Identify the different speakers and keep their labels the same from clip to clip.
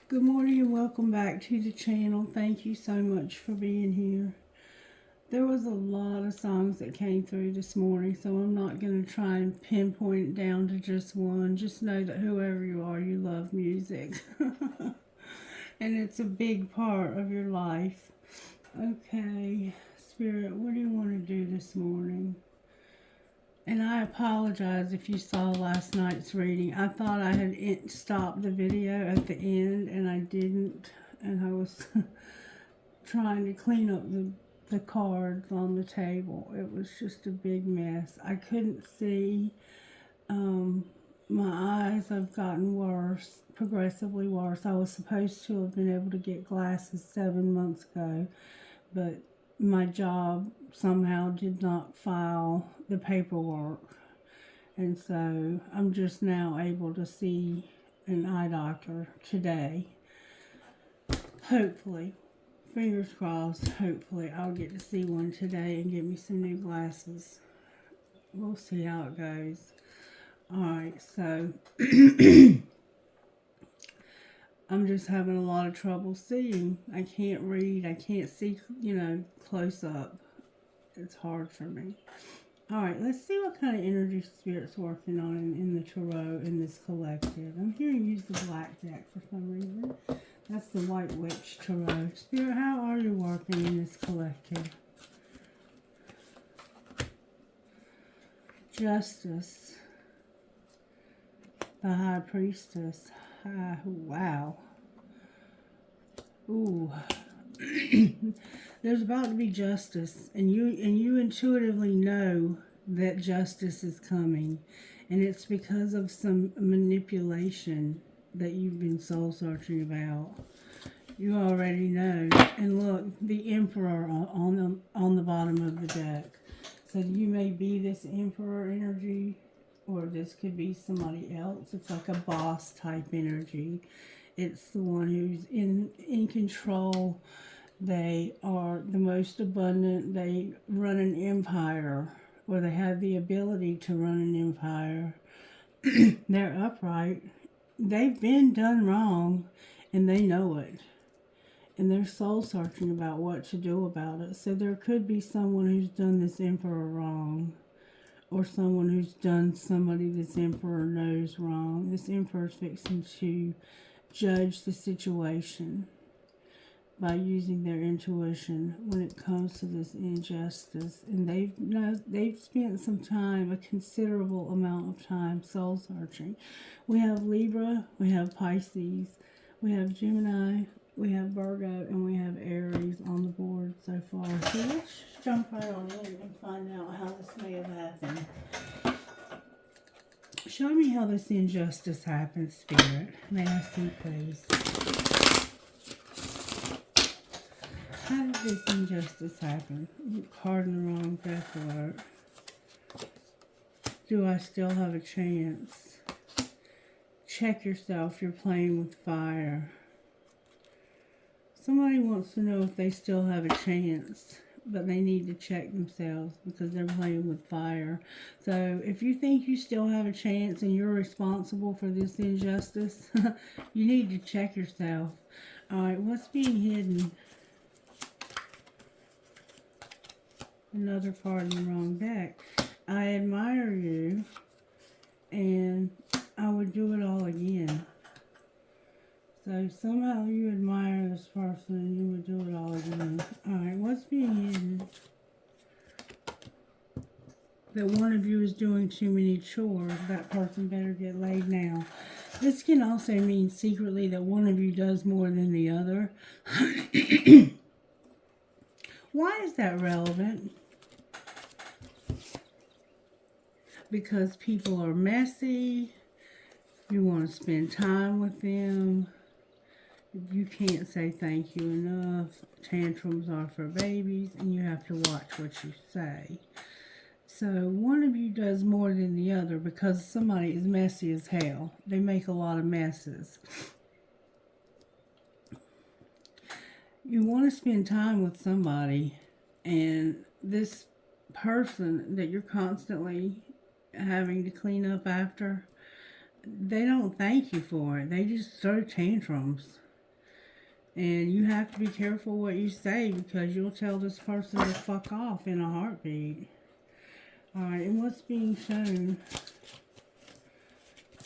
Speaker 1: Good morning and welcome back to the channel. Thank you so much for being here. There was a lot of songs that came through this morning, so I'm not going to try and pinpoint it down to just one. Just know that whoever you are, you love music. And it's a big part of your life. Okay, Spirit, what do you want to do this morning? And I apologize if you saw last night's reading. I thought I had stopped the video at the end, and I didn't. And I was trying to clean up the cards on the table. It was just a big mess. I couldn't see. My eyes have gotten worse, progressively worse. I was supposed to have been able to get glasses 7 months ago, but my job somehow did not file the paperwork, and so I'm just now able to see an eye doctor today. Hopefully, fingers crossed, hopefully I'll get to see one today and get me some new glasses. We'll see how it goes. Alright, so I'm just having a lot of trouble seeing. I can't read. I can't see, close up. It's hard for me. Alright, let's see what kind of energy Spirit's working on in the tarot in this collective. I'm hearing use the black deck for some reason. That's the White Witch Tarot. Spirit, how are you working in this collective? Justice. The High Priestess. Wow. Ooh. There's about to be justice, and you intuitively know that justice is coming, and it's because of some manipulation that you've been soul searching about. You already know. And look, the Emperor on the bottom of the deck. So you may be this Emperor energy, or this could be somebody else. It's like a boss type energy. It's the one who's in control. They are the most abundant. They run an empire, or they have the ability to run an empire. They're upright. They've been done wrong, and they know it. And they're soul searching about what to do about it. So there could be someone who's done this emperor wrong, or someone who's done somebody this emperor knows wrong. This emperor's fixing to judge the situation by using their intuition when it comes to this injustice. And they've spent some time, a considerable amount of time, soul searching. We have Libra, we have Pisces, we have Gemini, we have Virgo, and we have Aries on the board so far. So let's jump right on in and find out how this may have happened. Show me how this injustice happened, Spirit. May I see, please? How did this injustice happen? Card in the wrong death alert. Do I still have a chance? Check yourself. You're playing with fire. Somebody wants to know if they still have a chance, but they need to check themselves because they're playing with fire. So if you think you still have a chance and you're responsible for this injustice, you need to check yourself. Alright, what's being hidden? Another card in the wrong deck. I admire you, and I would do it all again. So somehow you admire this person and you would do it all again. Alright, what's being hidden? That one of you is doing too many chores. That person better get laid now. This can also mean secretly that one of you does more than the other. Why is that relevant? Because people are messy. You want to spend time with them. You can't say thank you enough. Tantrums are for babies, and you have to watch what you say. So one of you does more than the other because somebody is messy as hell. They make a lot of messes. You want to spend time with somebody, and this person that you're constantly having to clean up after, they don't thank you for it. They just throw tantrums. And you have to be careful what you say because you'll tell this person to fuck off in a heartbeat. Alright, and what's being shown?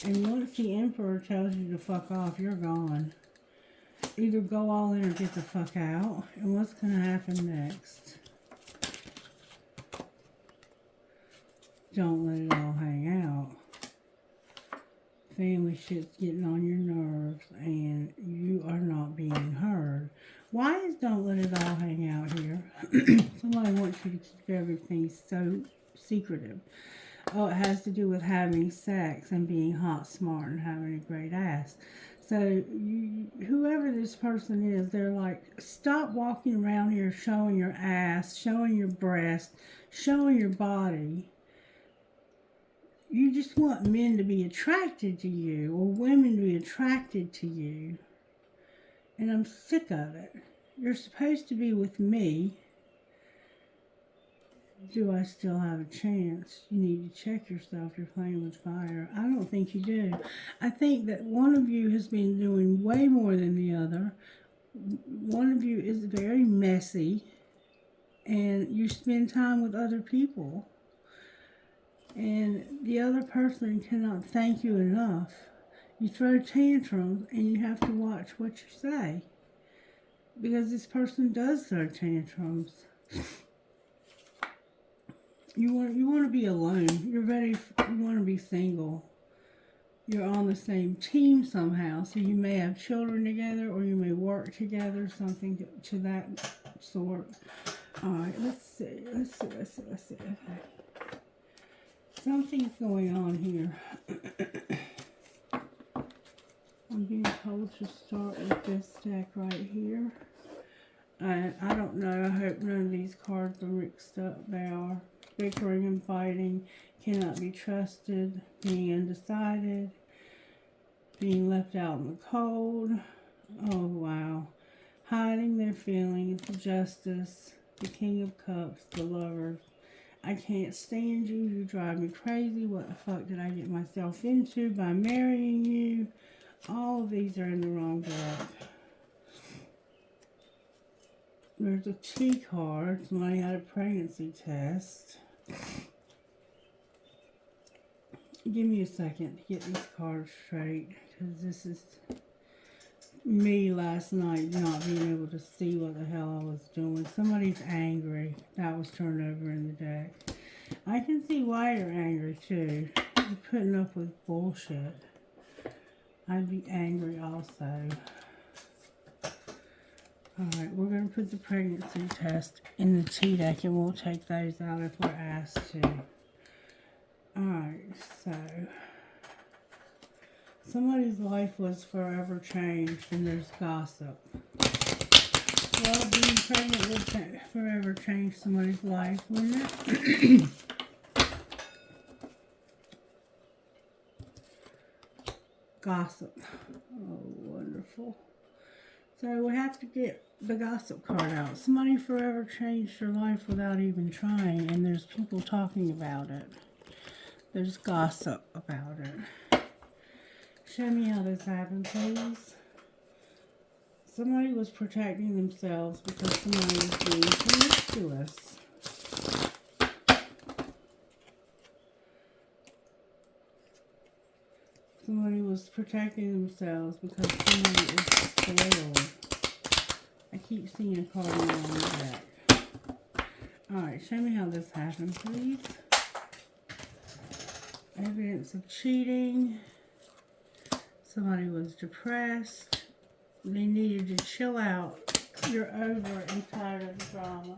Speaker 1: And once the Emperor tells you to fuck off, you're gone. Either go all in or get the fuck out. And what's going to happen next? Don't let it all hang out. Family shit's getting on your nerves and you are not being heard. Why is don't let it all hang out here? Somebody wants you to keep everything so secretive. Oh, it has to do with having sex and being hot, smart, and having a great ass. So, whoever this person is, they're like, stop walking around here showing your ass, showing your breast, showing your body. You just want men to be attracted to you or women to be attracted to you. And I'm sick of it. You're supposed to be with me. Do I still have a chance? You need to check yourself. You're playing with fire. I don't think you do. I think that one of you has been doing way more than the other. One of you is very messy. And you spend time with other people. And the other person cannot thank you enough. You throw tantrums and you have to watch what you say. Because this person does throw tantrums. You want to be alone. You're ready. You want to be single. You're on the same team somehow. So you may have children together or you may work together. Something to that sort. Alright, let's see. Okay. Something's going on here. I'm being told to start with this deck right here. And I don't know. I hope none of these cards are mixed up. They are. Bickering and fighting. Cannot be trusted. Being undecided. Being left out in the cold. Oh, wow. Hiding their feelings. Justice. The King of Cups. The Lovers. I can't stand you. You drive me crazy. What the fuck did I get myself into by marrying you? All of these are in the wrong deck. There's a T card. Somebody had a pregnancy test. Give me a second to get these cards straight. Because this is me last night not being able to see what the hell I was doing. Somebody's angry. That was turned over in the deck. I can see why you're angry too. You're putting up with bullshit. I'd be angry also. Alright, we're going to put the pregnancy test in the T deck and we'll take those out if we're asked to. Alright, so somebody's life was forever changed and there's gossip. Well, being pregnant would forever change somebody's life, wouldn't it? Gossip. Oh, wonderful. So we have to get the gossip card out. Somebody forever changed their life without even trying, and there's people talking about it. There's gossip about it. Show me how this happened, please. Somebody was protecting themselves because somebody was being promiscuous. Somebody was protecting themselves because somebody is spoiled. I keep seeing a card on the deck. Alright, show me how this happened, please. Evidence of cheating. Somebody was depressed. They needed to chill out. You're over and tired of the drama.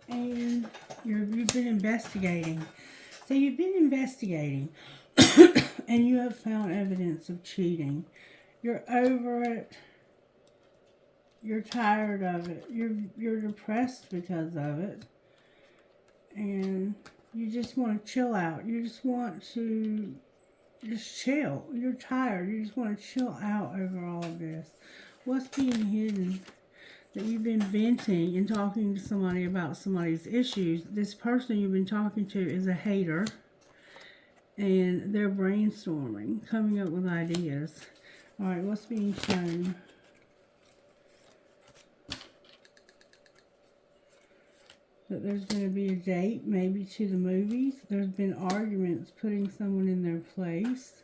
Speaker 1: And you've been investigating. So you've been investigating. And you have found evidence of cheating. You're over it. You're tired of it. You're depressed because of it. And you just want to chill out. You just want to just chill. You're tired. You just want to chill out over all of this. What's being hidden? That you've been venting and talking to somebody about somebody's issues. This person you've been talking to is a hater. And they're brainstorming, coming up with ideas. Alright, what's being shown? that there's going to be a date, maybe to the movies. There's been arguments putting someone in their place.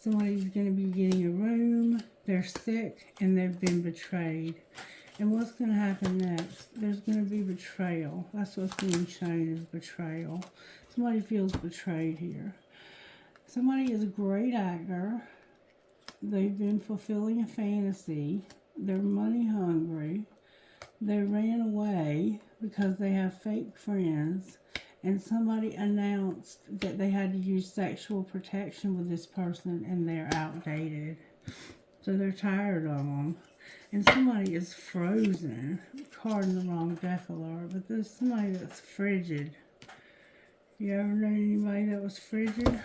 Speaker 1: Somebody's going to be getting a room. They're sick and they've been betrayed. And what's going to happen next? There's going to be betrayal. That's what's being shown, is betrayal. Somebody feels betrayed here. Somebody is a great actor. They've been fulfilling a fantasy. They're money hungry. They ran away because they have fake friends. And somebody announced that they had to use sexual protection with this person and they're outdated. So they're tired of them. And somebody is frozen. Card in the wrong deck alert. But there's somebody that's frigid. You ever know anybody that was frigid?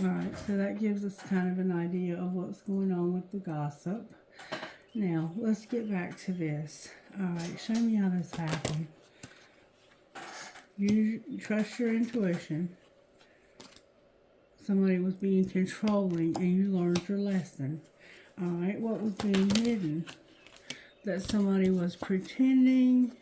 Speaker 1: Alright, so that gives us kind of an idea of what's going on with the gossip. Now, let's get back to this. Alright, show me how this happened. You trust your intuition. Somebody was being controlling and you learned your lesson. Alright, what was being hidden? That somebody was pretending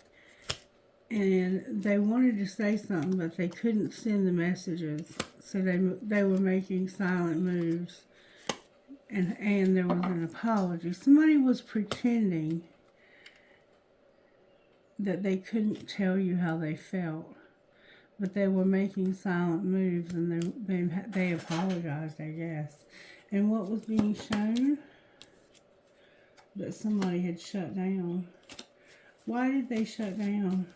Speaker 1: and they wanted to say something but they couldn't send the messages. So they were making silent moves. And there was an apology. Somebody was pretending that they couldn't tell you how they felt. But they were making silent moves and they apologized, I guess. And what was being shown? That somebody had shut down. Why did they shut down?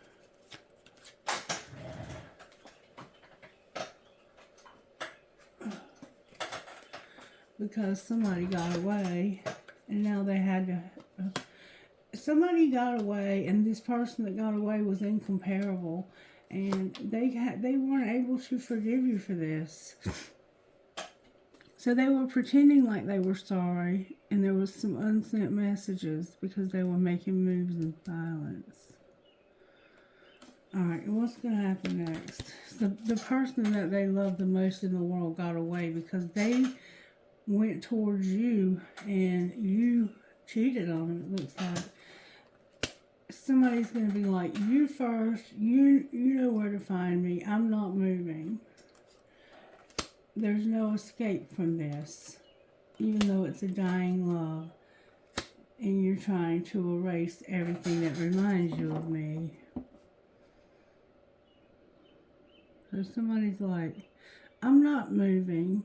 Speaker 1: Because somebody got away and now they had to... somebody got away and this person that got away was incomparable. And they weren't able to forgive you for this. So they were pretending like they were sorry. And there was some unsent messages because they were making moves in silence. Alright, and what's going to happen next? The person that they loved the most in the world got away because they went towards you and you cheated on them, it looks like. Somebody's going to be like, you first, you know where to find me, I'm not moving. There's no escape from this, even though it's a dying love. And you're trying to erase everything that reminds you of me. So somebody's like, I'm not moving.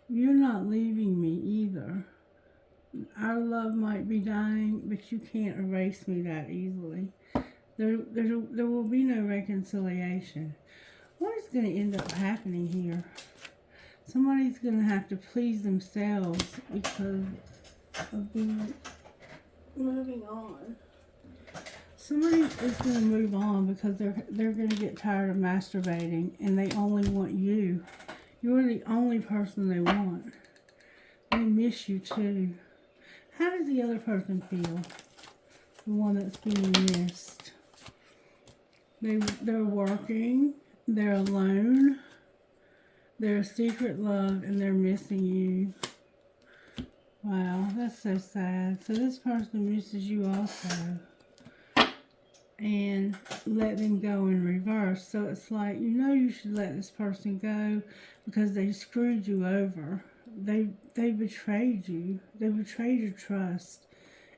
Speaker 1: You're not leaving me either. Our love might be dying, but you can't erase me that easily. There will be no reconciliation. What is going to end up happening here? Somebody's going to have to please themselves because of being moving on. Somebody is going to move on because they're going to get tired of masturbating and they only want you. You're the only person they want. They miss you too. How does the other person feel? The one that's being missed. They're working. They're alone. They're a secret love and they're missing you. Wow, that's so sad. So this person misses you also. And let them go in reverse. So it's like, you know you should let this person go because they screwed you over. They betrayed you. They betrayed your trust.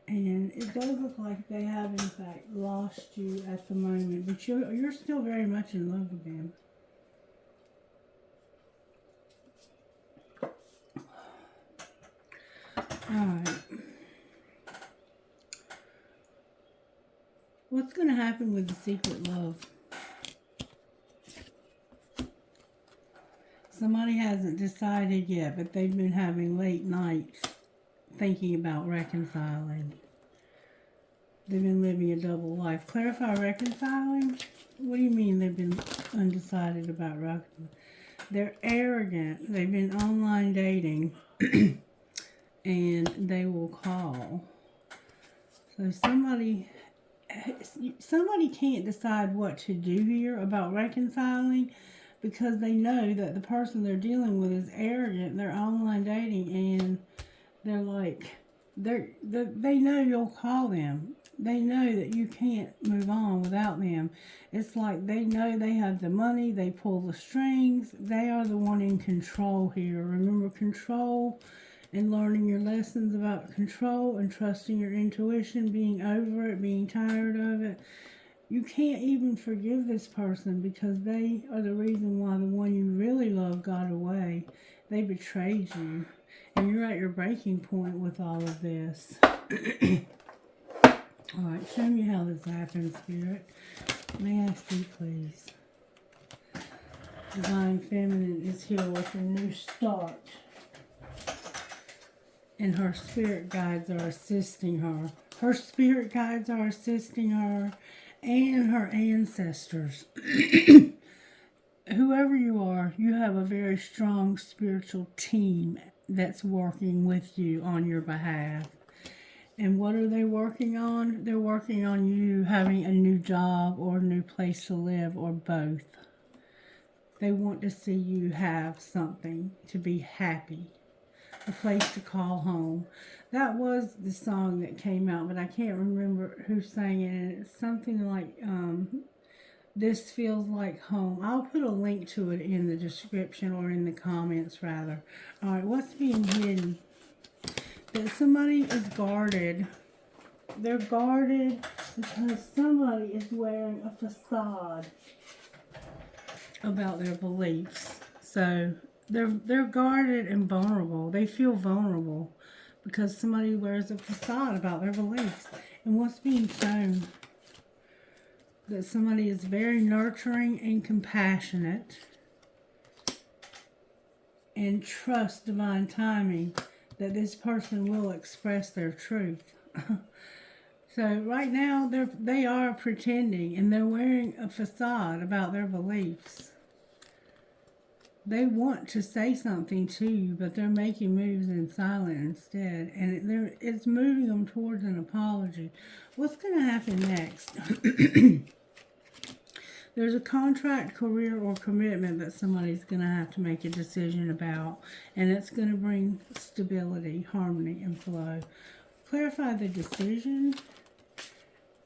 Speaker 1: And it does look like they have in fact lost you at the moment. But you're still very much in love with them. Alright. What's going to happen with the secret love? Somebody hasn't decided yet, but they've been having late nights thinking about reconciling. They've been living a double life. Clarify reconciling? What do you mean they've been undecided about reconciling? They're arrogant. They've been online dating. And they will call. So somebody can't decide what to do here about reconciling because they know that the person they're dealing with is arrogant. They're online dating and they're like, they know you'll call them. They know that you can't move on without them. It's like they know they have the money, they pull the strings, they are the one in control here. Remember, control and learning your lessons about control and trusting your intuition, being over it, being tired of it. You can't even forgive this person because they are the reason why the one you really love got away. They betrayed you. And you're at your breaking point with all of this. Alright, show me how this happens, Spirit. May I see, please? Divine Feminine is here with a new start. And her spirit guides are assisting her. Her spirit guides are assisting her and her ancestors. Whoever you are, you have a very strong spiritual team that's working with you on your behalf. And what are they working on? They're working on you having a new job or a new place to live or both. They want to see you have something to be happy. A place to call home. That was the song that came out, but I can't remember who sang it. And it's something like, This Feels Like Home. I'll put a link to it in the description or in the comments, rather. Alright, what's being hidden? That somebody is guarded. They're guarded because somebody is wearing a facade about their beliefs. So they're guarded and vulnerable. They feel vulnerable because somebody wears a facade about their beliefs. And what's being shown? That somebody is very nurturing and compassionate and trust divine timing that this person will express their truth. So right now they are pretending and they're wearing a facade about their beliefs. They want to say something to you, but they're making moves in silence instead, and it's moving them towards an apology. What's going to happen next? There's a contract, career, or commitment that somebody's going to have to make a decision about, and it's going to bring stability, harmony, and flow. Clarify the decision.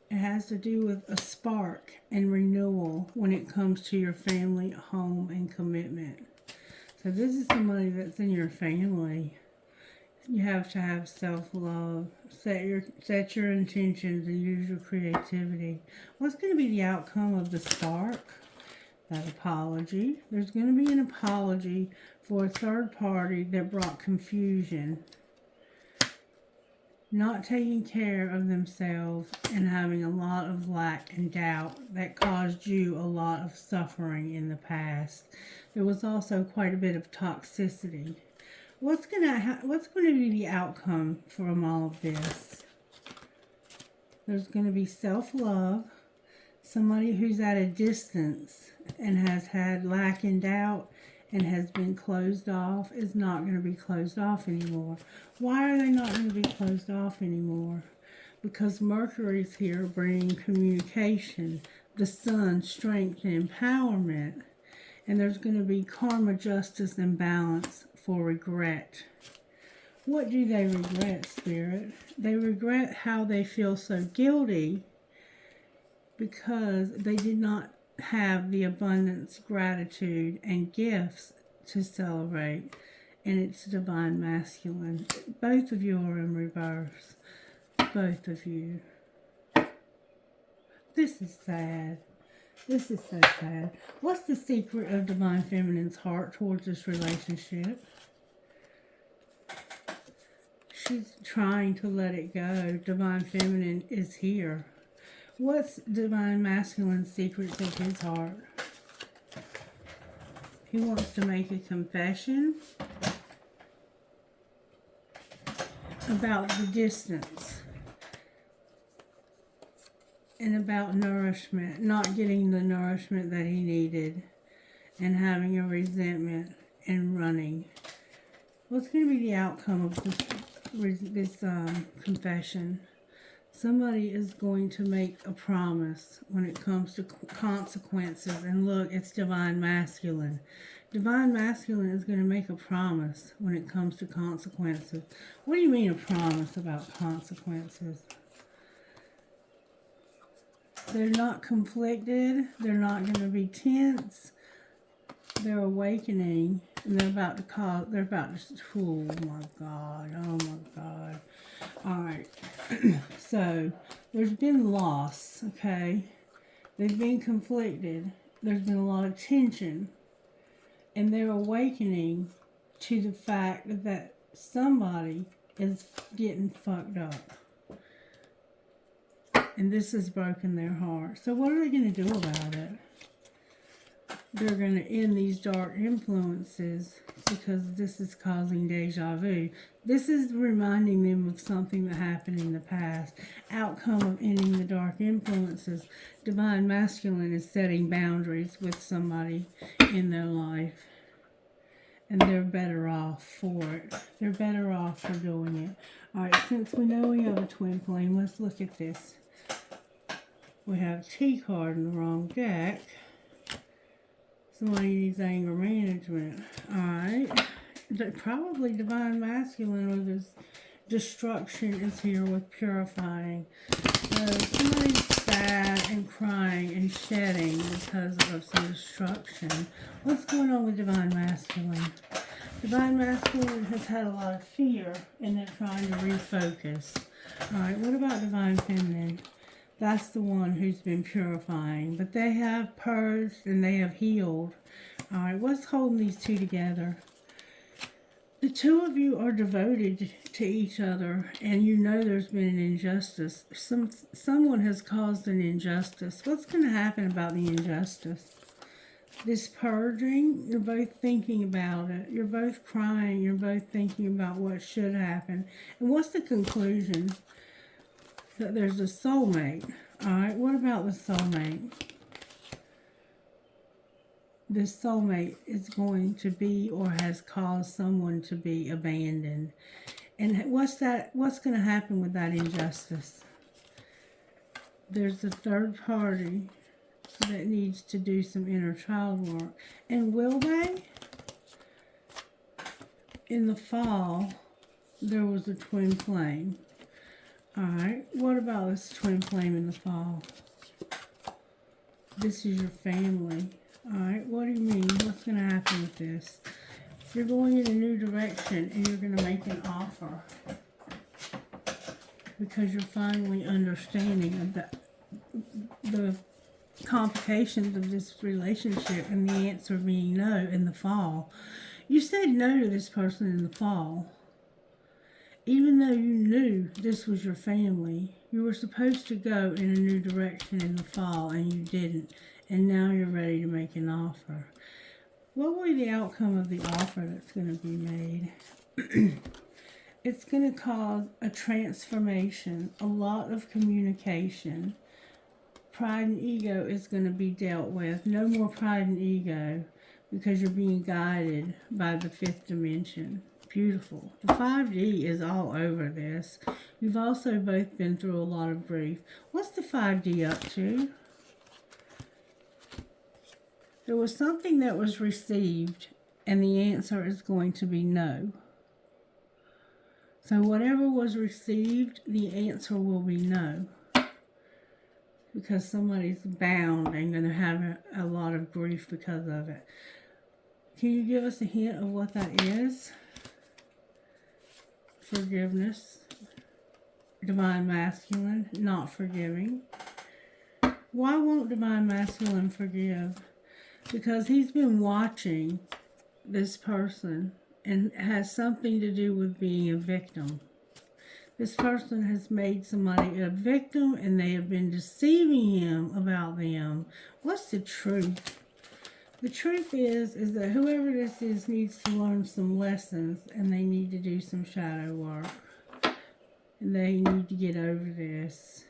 Speaker 1: It has to do with a spark and renewal when it comes to your family, home, and commitment. So this is somebody that's in your family. You have to have self-love, set your intentions, and use your creativity. What's going to be the outcome of the spark? That apology. There's going to be an apology for a third party that brought confusion. Not taking care of themselves and having a lot of lack and doubt that caused you a lot of suffering in the past. There was also quite a bit of toxicity. What's going to be the outcome from all of this? There's going to be self-love. Somebody who's at a distance and has had lack and doubt and has been closed off is not going to be closed off anymore. Why are they not going to be closed off anymore? Because Mercury's here bringing communication, the sun, strength, and empowerment. And there's going to be karma, justice, and balance for regret. What do they regret, Spirit? They regret how they feel so guilty because they did not have the abundance, gratitude, and gifts to celebrate. And it's divine masculine. Both of you are in reverse. Both of you. This is sad. This is so sad. What's the secret of divine feminine's heart towards this relationship? She's trying to let it go. Divine feminine is here. What's divine masculine's secrets of his heart? He wants to make a confession about the distance and about nourishment, not getting the nourishment that he needed and having a resentment and running. What's going to be the outcome of this confession? Somebody is going to make a promise when it comes to consequences. And look, it's divine masculine. Divine masculine is going to make a promise when it comes to consequences. What do you mean a promise about consequences? They're not conflicted. They're not going to be tense. They're awakening, and they're about to, oh my God. All right. So, there's been loss, okay? They've been conflicted. There's been a lot of tension. And they're awakening to the fact that somebody is getting fucked up. And this has broken their heart. So what are they going to do about it? They're going to end these dark influences because this is causing deja vu. This is reminding them of something that happened in the past. Outcome of ending the dark influences. Divine masculine is setting boundaries with somebody in their life. And they're better off for it. They're better off for doing it. Alright, since we know we have a twin flame, let's look at this. We have a T card in the wrong deck. Somebody needs anger management. Alright. Probably divine masculine, or this destruction is here with purifying. So somebody's sad and crying and shedding because of some destruction. What's going on with divine masculine? Divine masculine has had a lot of fear and they're trying to refocus. Alright, what about divine feminine? That's the one who's been purifying. But they have purged and they have healed. Alright, what's holding these two together? The two of you are devoted to each other, and you know there's been an injustice. Someone has caused an injustice. What's going to happen about the injustice? This purging, you're both thinking about it. You're both crying. You're both thinking about what should happen. And what's the conclusion? That there's a soulmate. Alright, what about the soulmate? This soulmate is going to be or has caused someone to be abandoned. And what's going to happen with that injustice? There's a third party that needs to do some inner child work. And will they? In the fall, there was a twin flame. Alright, what about this twin flame in the fall? This is your family. Alright, what do you mean? What's going to happen with this? You're going in a new direction and you're going to make an offer. Because you're finally understanding of the complications of this relationship and the answer being no in the fall. You said no to this person in the fall. Even though you knew this was your family, you were supposed to go in a new direction in the fall and you didn't. And now you're ready to make an offer. What will be the outcome of the offer that's going to be made? It's going to cause a transformation, a lot of communication. Pride and ego is going to be dealt with. No more pride and ego because you're being guided by the fifth dimension. Beautiful. The 5D is all over this. You've also both been through a lot of grief. What's the 5D up to? There was something that was received, and the answer is going to be no. So whatever was received, the answer will be no. Because somebody's bound and going to have a lot of grief because of it. Can you give us a hint of what that is? Forgiveness. Divine masculine, not forgiving. Why won't divine masculine forgive? Because he's been watching this person and it has something to do with being a victim. This person has made somebody a victim and they have been deceiving him about them. What's the truth? The truth is that whoever this is needs to learn some lessons and they need to do some shadow work. And they need to get over this.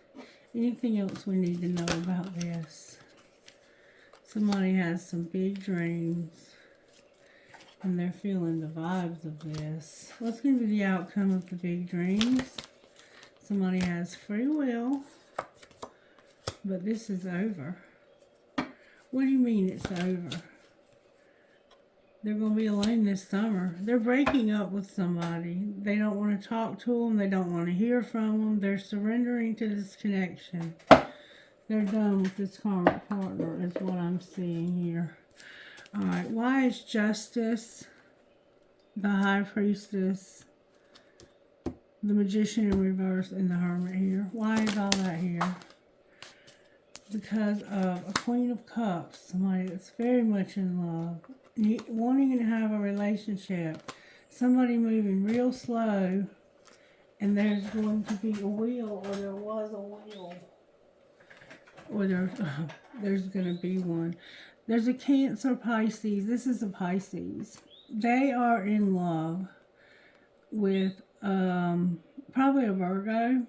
Speaker 1: Anything else we need to know about this? Somebody has some big dreams and they're feeling the vibes of this. What's going to be the outcome of the big dreams? Somebody has free will, but this is over. What do you mean it's over? They're going to be alone this summer. They're breaking up with somebody. They don't want to talk to them. They don't want to hear from them. They're surrendering to this connection. They're done with this karmic partner is what I'm seeing here. Alright, why is Justice, the High Priestess, the Magician in reverse, and the Hermit here? Why is all that here? Because of a Queen of Cups, somebody that's very much in love, wanting to have a relationship, somebody moving real slow, and there's going to be a wheel, or there was a wheel, or there's going to be one. There's a Cancer, Pisces. This is a Pisces. They are in love with probably a Virgo.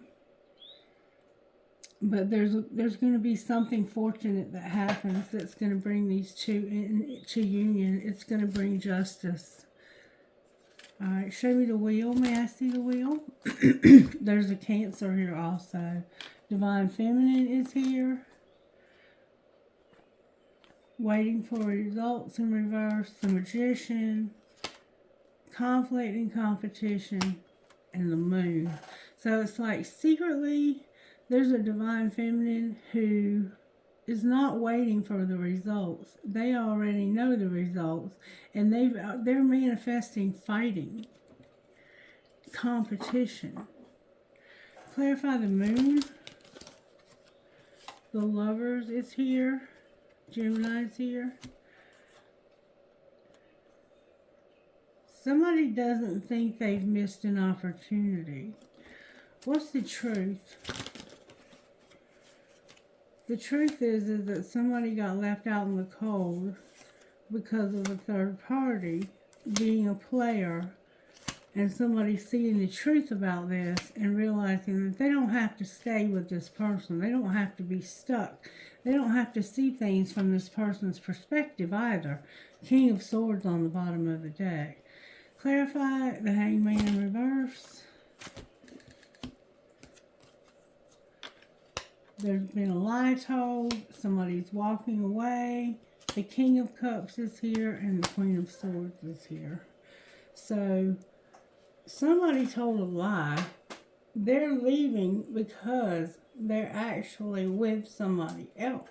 Speaker 1: But there's going to be something fortunate that happens that's going to bring these two into union. It's going to bring justice. All right, show me the wheel. May I see the wheel? There's a Cancer here also. Divine Feminine is here. Waiting for results in reverse. The Magician. Conflict and competition. And the Moon. So it's like secretly there's a Divine Feminine who is not waiting for the results. They already know the results. And they're manifesting fighting. Competition. Clarify the Moon. The Lovers is here. Gemini's here. Somebody doesn't think they've missed an opportunity. What's the truth? The truth is that somebody got left out in the cold because of a third party being a player, and somebody seeing the truth about this and realizing that they don't have to stay with this person. They don't have to be stuck. They don't have to see things from this person's perspective either. King of Swords on the bottom of the deck. Clarify the Hangman in reverse. There's been a lie told. Somebody's walking away. The King of Cups is here and the Queen of Swords is here. So, somebody told a lie. They're leaving because they're actually with somebody else.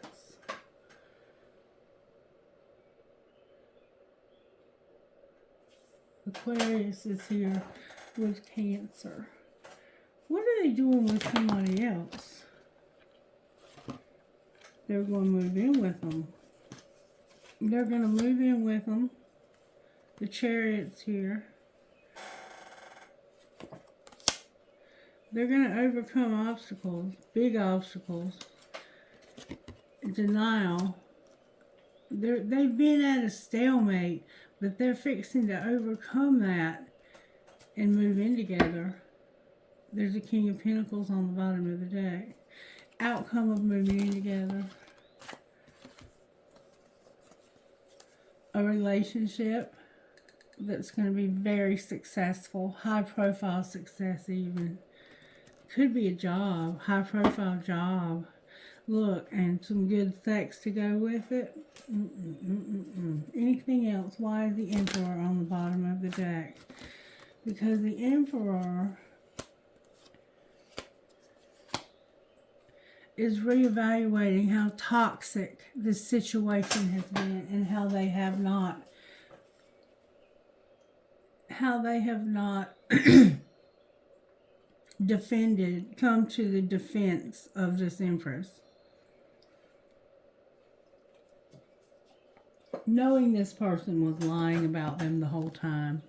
Speaker 1: Aquarius is here with Cancer. What are they doing with somebody else? They're going to move in with them. They're going to move in with them. The Chariot's here. They're going to overcome obstacles, big obstacles, denial. They've been at a stalemate, but they're fixing to overcome that and move in together. There's a King of Pentacles on the bottom of the deck. Outcome of moving in together. A relationship that's going to be very successful, high profile success even. Could be a job, high profile job. Look, and some good sex to go with it. Anything else? Why is the Emperor on the bottom of the deck? Because the Emperor is reevaluating how toxic this situation has been and how they have not come to the defense of this Empress. Knowing this person was lying about them the whole time.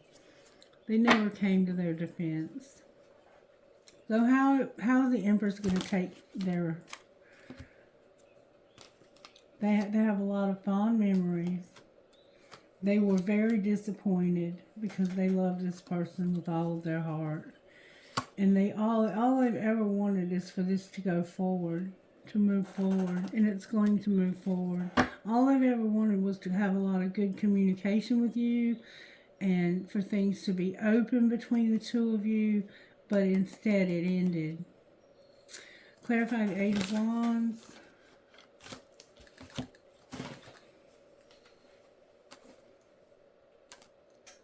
Speaker 1: They never came to their defense. So how is the Empress going to take their... They have a lot of fond memories. They were very disappointed because they loved this person with all of their heart. And all they've ever wanted is for this to go forward, to move forward. And it's going to move forward. All they've ever wanted was to have a lot of good communication with you and for things to be open between the two of you. But instead it ended. Clarify the Eight of Wands.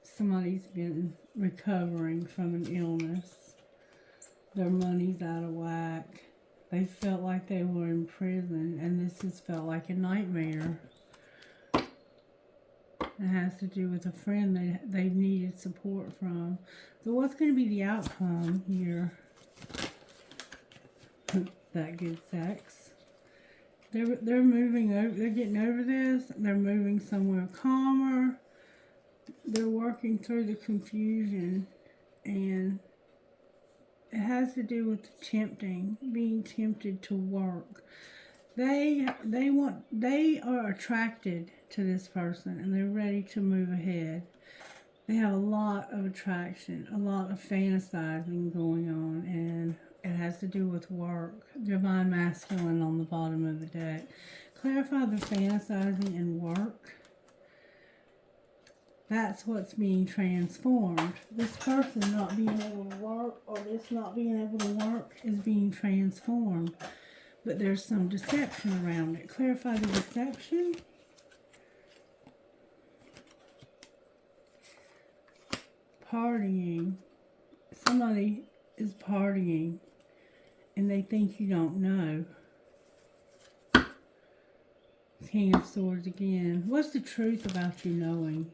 Speaker 1: Somebody's been recovering from an illness. Their money's out of whack. They felt like they were in prison, and this has felt like a nightmare. It has to do with a friend they needed support from. So what's going to be the outcome here? That good sex. They're moving over. They're getting over this. They're moving somewhere calmer. They're working through the confusion, and it has to do with being tempted to work. They are attracted to this person, and they're ready to move ahead. They have a lot of attraction, a lot of fantasizing going on, and it has to do with work. Divine Masculine on the bottom of the deck. Clarify the fantasizing and work. That's what's being transformed. This person not being able to work, or this not being able to work, is being transformed. But there's some deception around it. Clarify the deception. Partying. Somebody is partying, and they think you don't know. King of Swords again. What's the truth about you knowing?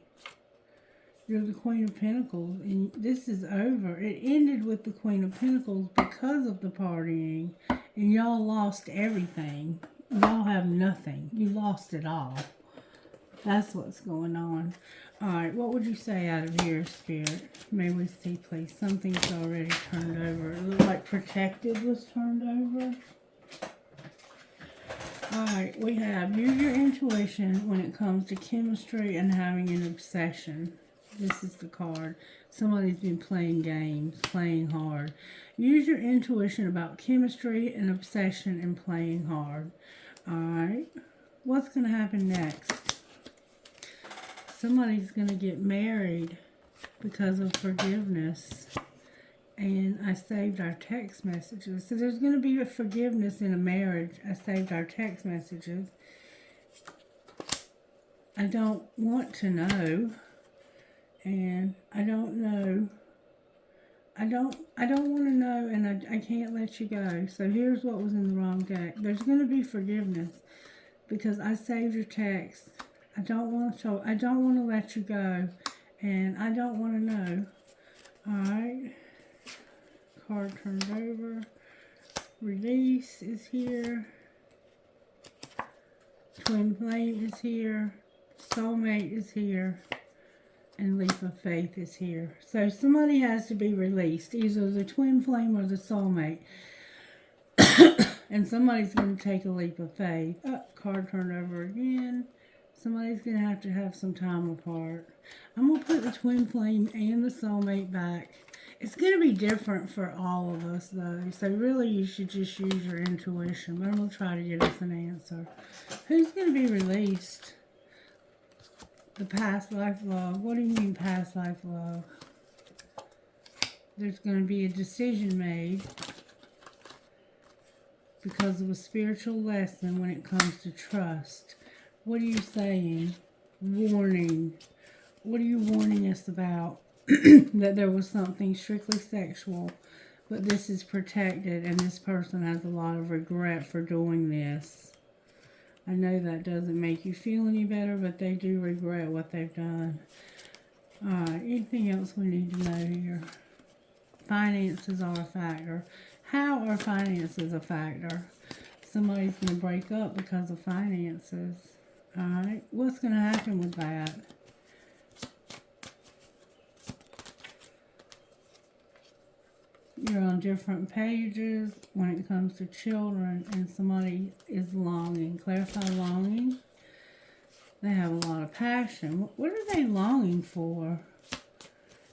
Speaker 1: You're the Queen of Pentacles, and this is over. It ended with the Queen of Pentacles because of the partying, and y'all lost everything. Y'all have nothing. You lost it all. That's what's going on. Alright, what would you say out of here, Spirit? May we see, please. Something's already turned over. It looked like Protected was turned over. Alright, we have use your intuition when it comes to chemistry and having an obsession. This is the card. Somebody's been playing games, playing hard. Use your intuition about chemistry and obsession and playing hard. Alright. What's going to happen next? Somebody's going to get married because of forgiveness. And I saved our text messages. So there's going to be a forgiveness in a marriage. I saved our text messages. I don't want to know. And I don't know. I don't want to know, and I can't let you go. So here's what was in the wrong deck. There's going to be forgiveness because I saved your text. I don't want to let you go, and I don't want to know. All right. Card turned over. Release is here. Twin flame is here. Soulmate is here. And leap of faith is here. So somebody has to be released, either the twin flame or the soulmate. And somebody's going to take a leap of faith. Oh, card turned over again. Somebody's going to have some time apart. I'm going to put the twin flame and the soulmate back. It's going to be different for all of us, though. So really, you should just use your intuition. But I'm going to try to get us an answer. Who's going to be released? The past life love. What do you mean past life love? There's going to be a decision made because of a spiritual lesson when it comes to trust. What are you saying? Warning. What are you warning us about? That there was something strictly sexual, but this is protected, and this person has a lot of regret for doing this. I know that doesn't make you feel any better, but they do regret what they've done. Alright, anything else we need to know here? Finances are a factor. How are finances a factor? Somebody's going to break up because of finances. Alright, what's going to happen with that? You're on different pages when it comes to children, and somebody is longing. Clarify longing. They have a lot of passion. What are they longing for?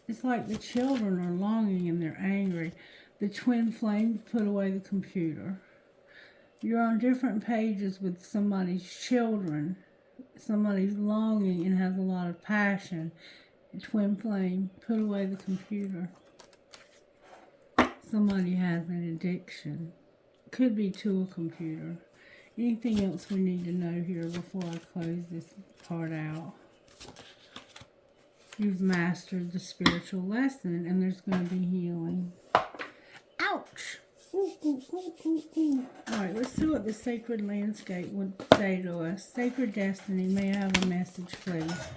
Speaker 1: It's like the children are longing and they're angry. The twin flame put away the computer. You're on different pages with somebody's children. Somebody's longing and has a lot of passion. The twin flame put away the computer. Somebody has an addiction. Could be to a computer. Anything else we need to know here before I close this part out? You've mastered the spiritual lesson, and there's going to be healing. Ouch! Ooh, ooh, ooh, ooh, ooh. All right, let's see what the sacred landscape would say to us. Sacred destiny, may I have a message, please?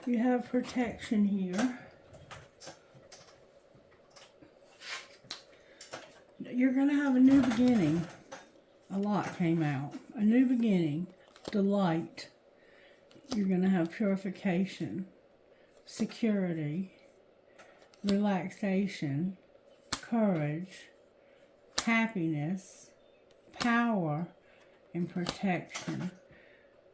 Speaker 1: You have protection here. You're going to have a new beginning. A lot came out. A new beginning. Delight. You're going to have purification. Security. Relaxation. Courage. Happiness. Power. And protection.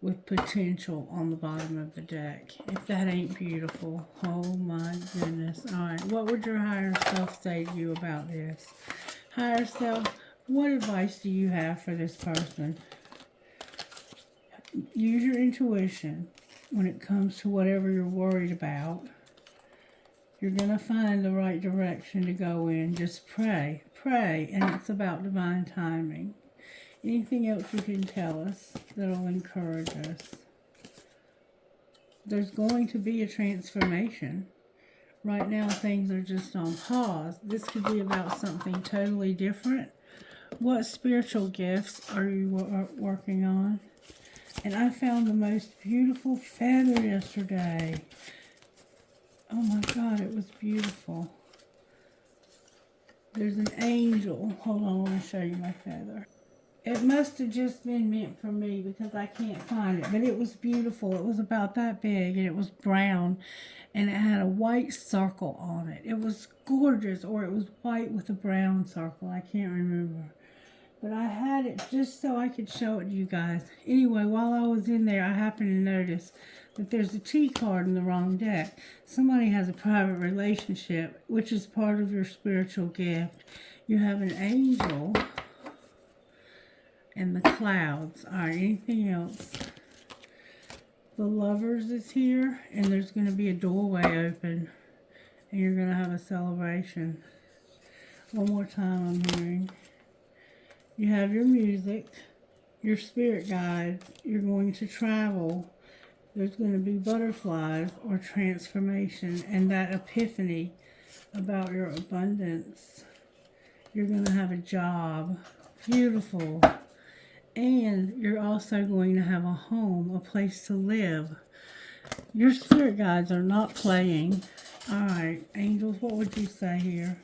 Speaker 1: With potential on the bottom of the deck. If that ain't beautiful. Oh my goodness. Alright, what would your higher self say to you about this? Higher self, what advice do you have for this person? Use your intuition when it comes to whatever you're worried about. You're going to find the right direction to go in. Just pray. Pray, and it's about divine timing. Anything else you can tell us that'll encourage us? There's going to be a transformation. Right now, things are just on pause. This could be about something totally different. What spiritual gifts are you working on? And I found the most beautiful feather yesterday. Oh my God, it was beautiful. There's an angel. Hold on, I want to show you my feather. It must have just been meant for me because I can't find it. But it was beautiful. It was about that big and it was brown. And it had a white circle on it. It was gorgeous. Or it was white with a brown circle. I can't remember. But I had it just so I could show it to you guys. Anyway, while I was in there, I happened to notice that there's a T card in the wrong deck. Somebody has a private relationship, which is part of your spiritual gift. You have an angel and the clouds. All right, anything else? The Lovers is here, and there's going to be a doorway open, and you're going to have a celebration. One more time I'm hearing. You have your music, your spirit guide. You're going to travel. There's going to be butterflies or transformation, and that epiphany about your abundance. You're going to have a job. Beautiful. And you're also going to have a home, a place to live. Your spirit guides are not playing. All right, angels, what would you say here?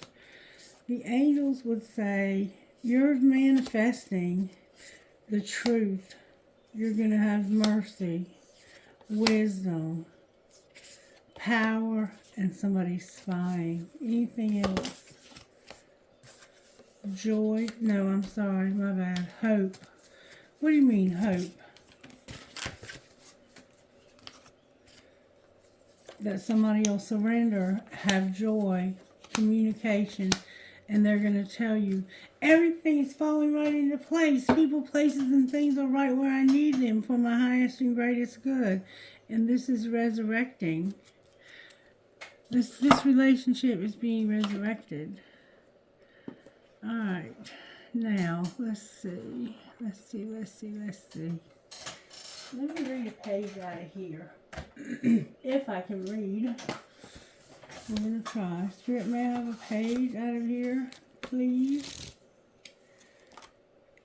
Speaker 1: The angels would say, you're manifesting the truth. You're going to have mercy, wisdom, power, and somebody spying. Anything else? Joy? No, I'm sorry, my bad. Hope. What do you mean, hope? That somebody will surrender, have joy, communication, and they're going to tell you, everything's falling right into place. People, places, and things are right where I need them for my highest and greatest good. And this is resurrecting. This relationship is being resurrected. All right. Now, let's see. Let's see. Let me read a page out of here. If I can read. I'm going to try. Spirit, may I have a page out of here, please?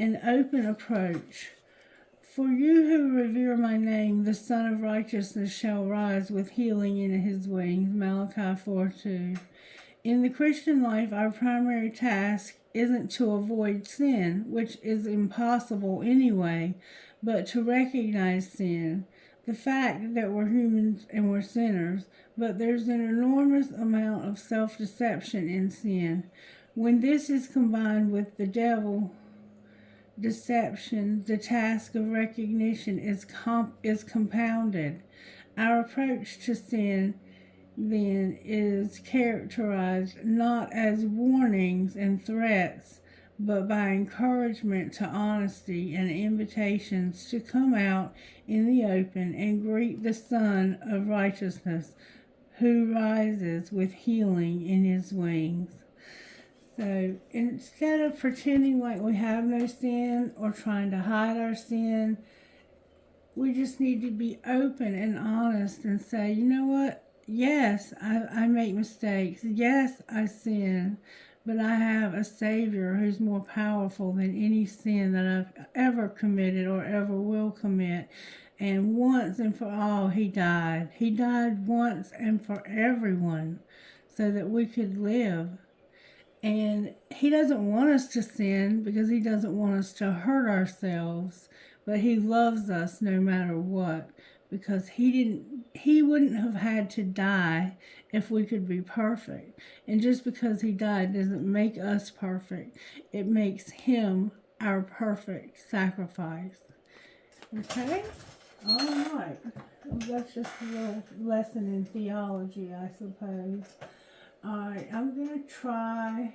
Speaker 1: An open approach. For you who revere my name, the Son of Righteousness shall rise with healing in his wings. Malachi 4:2. In the Christian life, our primary task isn't to avoid sin, which is impossible anyway, but to recognize sin. The fact that we're humans and we're sinners, but there's an enormous amount of self-deception in sin. When this is combined with the devil deception, the task of recognition is compounded. Our approach to sin then is characterized not as warnings and threats, but by encouragement to honesty and invitations to come out in the open and greet the Son of Righteousness who rises with healing in his wings. So instead of pretending like we have no sin or trying to hide our sin, we just need to be open and honest and say, you know what? Yes, I make mistakes. Yes, I sin. But I have a Savior who's more powerful than any sin that I've ever committed or ever will commit. And once and for all, He died. He died once and for everyone so that we could live. And He doesn't want us to sin because He doesn't want us to hurt ourselves. But He loves us no matter what, because He wouldn't have had to die if we could be perfect. And just because He died doesn't make us perfect. It makes Him our perfect sacrifice. Okay? All right. That's just a little lesson in theology, I suppose. Alright, I'm going to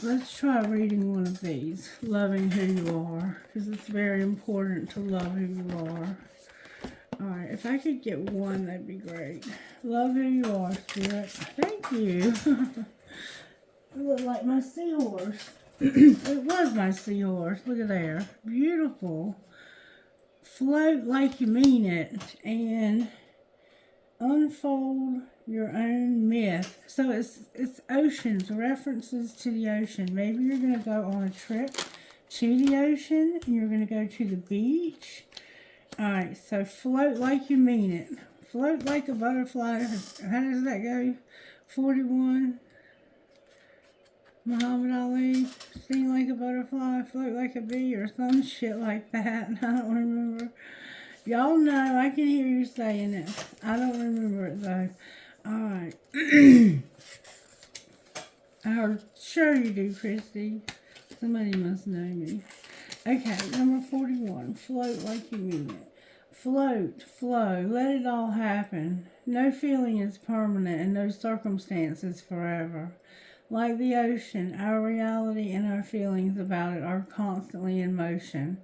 Speaker 1: let's try reading one of these, Loving Who You Are, because it's very important to love who you are. Alright, if I could get one, that'd be great. Love who you are, Spirit. Thank you. It looked like my seahorse. It was my seahorse. Look at there. Beautiful. Float like you mean it, and unfold your own myth. So it's oceans, references to the ocean. Maybe you're going to go on a trip to the ocean and you're going to go to the beach. Alright, so float like you mean it. Float like a butterfly. How does that go? 41. Muhammad Ali. Sing like a butterfly, float like a bee, or some shit like that. I don't remember. Y'all know, I can hear you saying it. I don't remember it though. Alright. I'm sure you do, Christy. Somebody must know me. Okay, number 41. Float like you mean it. Float, flow, let it all happen. No feeling is permanent and no circumstance is forever. Like the ocean, our reality and our feelings about it are constantly in motion.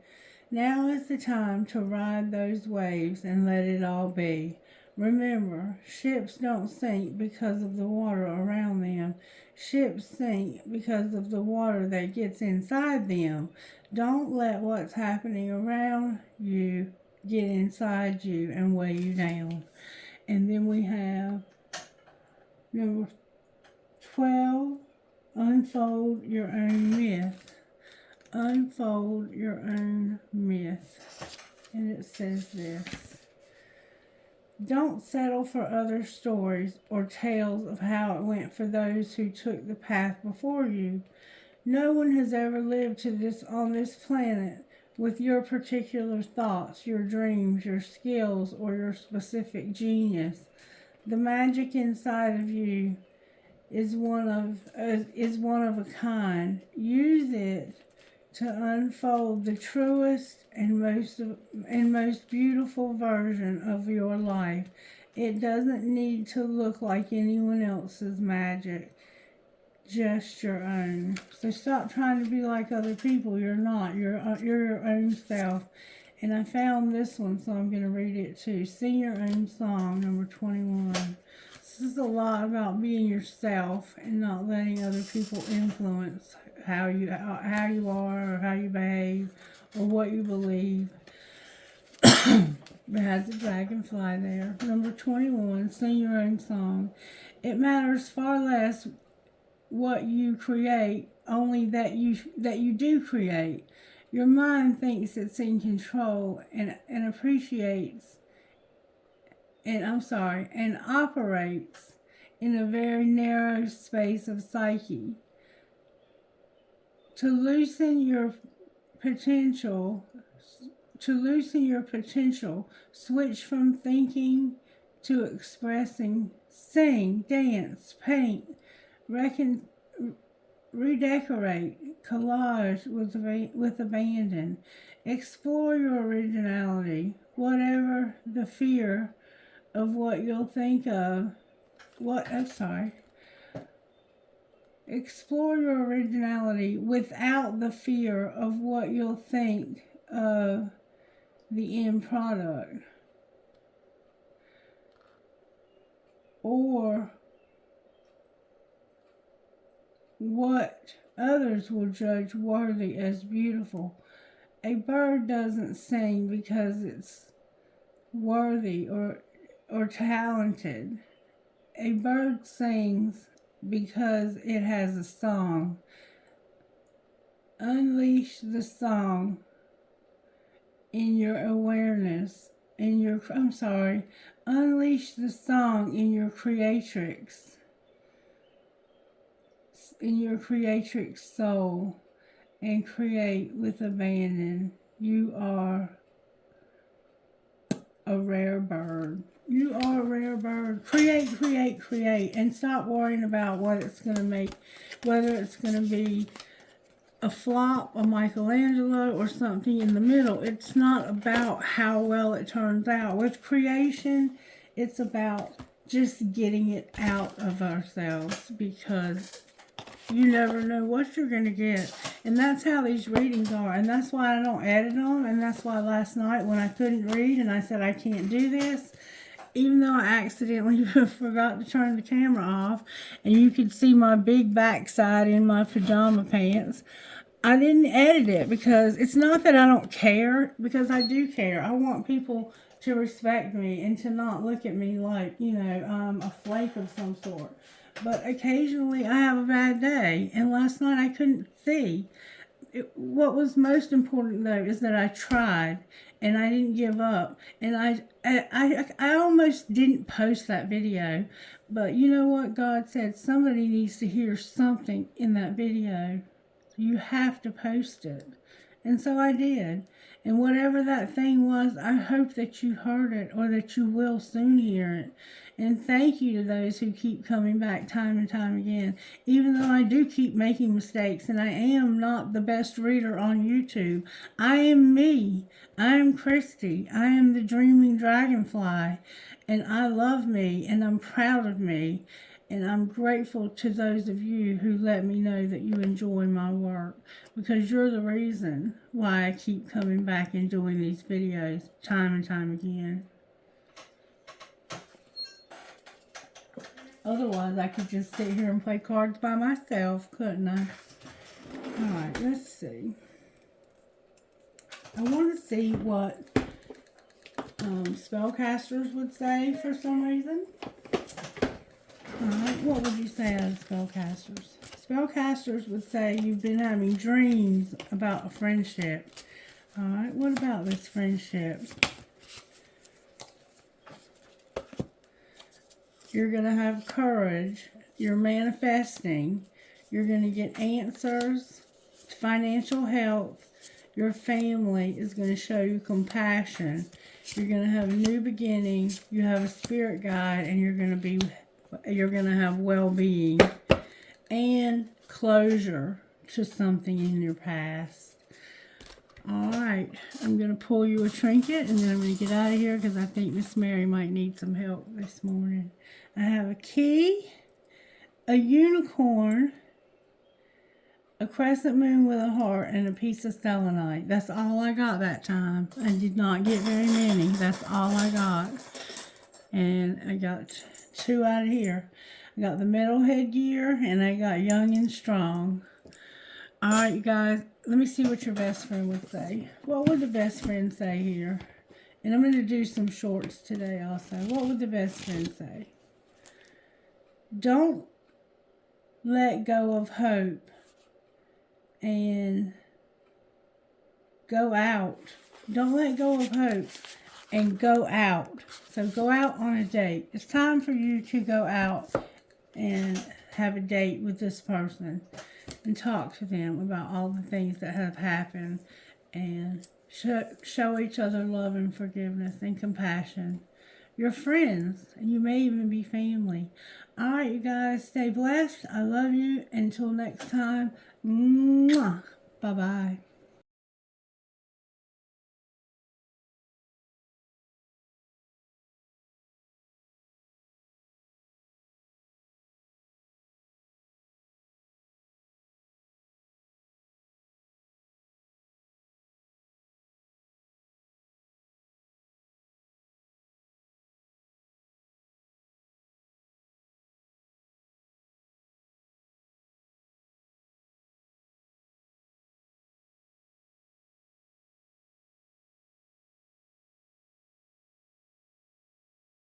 Speaker 1: Now is the time to ride those waves and let it all be. Remember, ships don't sink because of the water around them. Ships sink because of the water that gets inside them. Don't let what's happening around you get inside you and weigh you down. And then we have number 12, unfold your own myth. Unfold your own myth. And it says this. Don't settle for other stories or tales of how it went for those who took the path before you. No one has ever lived on this planet with your particular thoughts, your dreams, your skills, or your specific genius. The magic inside of you is one of a kind. Use it to unfold the truest and most beautiful version of your life. It doesn't need to look like anyone else's magic, just your own. So stop trying to be like other people. You're not. You're your own self. And I found this one, so I'm going to read it too. Sing your own song, number 21. This is a lot about being yourself and not letting other people influence how you are or how you behave or what you believe. It has a dragonfly there. Number 21, sing your own song. It matters far less what you create, only that you do create. Your mind thinks it's in control and appreciates and operates in a very narrow space of psyche. To loosen your potential, switch from thinking to expressing, sing, dance, paint, redecorate, collage with abandon. Explore your originality, whatever the fear of what you'll think of. Explore your originality without the fear of what you'll think of the end product. Or what others will judge worthy as beautiful. A bird doesn't sing because it's worthy or talented. A bird sings because it has a song. Unleash the song in your awareness, unleash the song in your creatrix soul, and create with abandon. You are a rare bird. You are a rare bird. Create, create, create, and stop worrying about what it's going to make, whether it's going to be a flop, a Michelangelo, or something in the middle. It's not about how well it turns out. With creation, it's about just getting it out of ourselves, because you never know what you're going to get. And that's how these readings are. And that's why I don't edit them. And that's why last night when I couldn't read and I said I can't do this, even though I accidentally forgot to turn the camera off, and you could see my big backside in my pajama pants, I didn't edit it, because it's not that I don't care, because I do care. I want people to respect me and to not look at me like, I'm a flake of some sort. But occasionally I have a bad day, and last night I couldn't see. What was most important, though, is that I tried, and I didn't give up. And I almost didn't post that video, but you know what? God said somebody needs to hear something in that video. You have to post it. And so I did. And whatever that thing was, I hope that you heard it, or that you will soon hear it. And thank you to those who keep coming back time and time again. Even though I do keep making mistakes, and I am not the best reader on YouTube. I am me. I am Christy. I am the dreaming dragonfly. And I love me, and I'm proud of me. And I'm grateful to those of you who let me know that you enjoy my work, because you're the reason why I keep coming back and doing these videos time and time again. Otherwise, I could just sit here and play cards by myself, couldn't I? Alright, let's see. I want to see what spellcasters would say for some reason. Alright, what would you say out of spellcasters? Spellcasters would say you've been having dreams about a friendship. Alright, what about this friendship? You're going to have courage. You're manifesting. You're going to get answers. Financial health. Your family is going to show you compassion. You're going to have a new beginning. You have a spirit guide, and you're going to have well-being and closure to something in your past. Alright, I'm going to pull you a trinket, and then I'm going to get out of here, because I think Miss Mary might need some help this morning. I have a key, a unicorn, a crescent moon with a heart, and a piece of selenite. That's all I got that time. I did not get very many. That's all I got. And I got 2 out of here. I got the metal headgear, and I got young and strong. Alright, you guys, let me see what your best friend would say. What would the best friend say here? And I'm going to do some shorts today also. What would the best friend say? Don't let go of hope and go out. Don't let go of hope and go out. So go out on a date. It's time for you to go out and have a date with this person and talk to them about all the things that have happened, and show each other love and forgiveness and compassion. You're friends, and you may even be family. All right, you guys, stay blessed. I love you. Until next time, mwah. Bye-bye.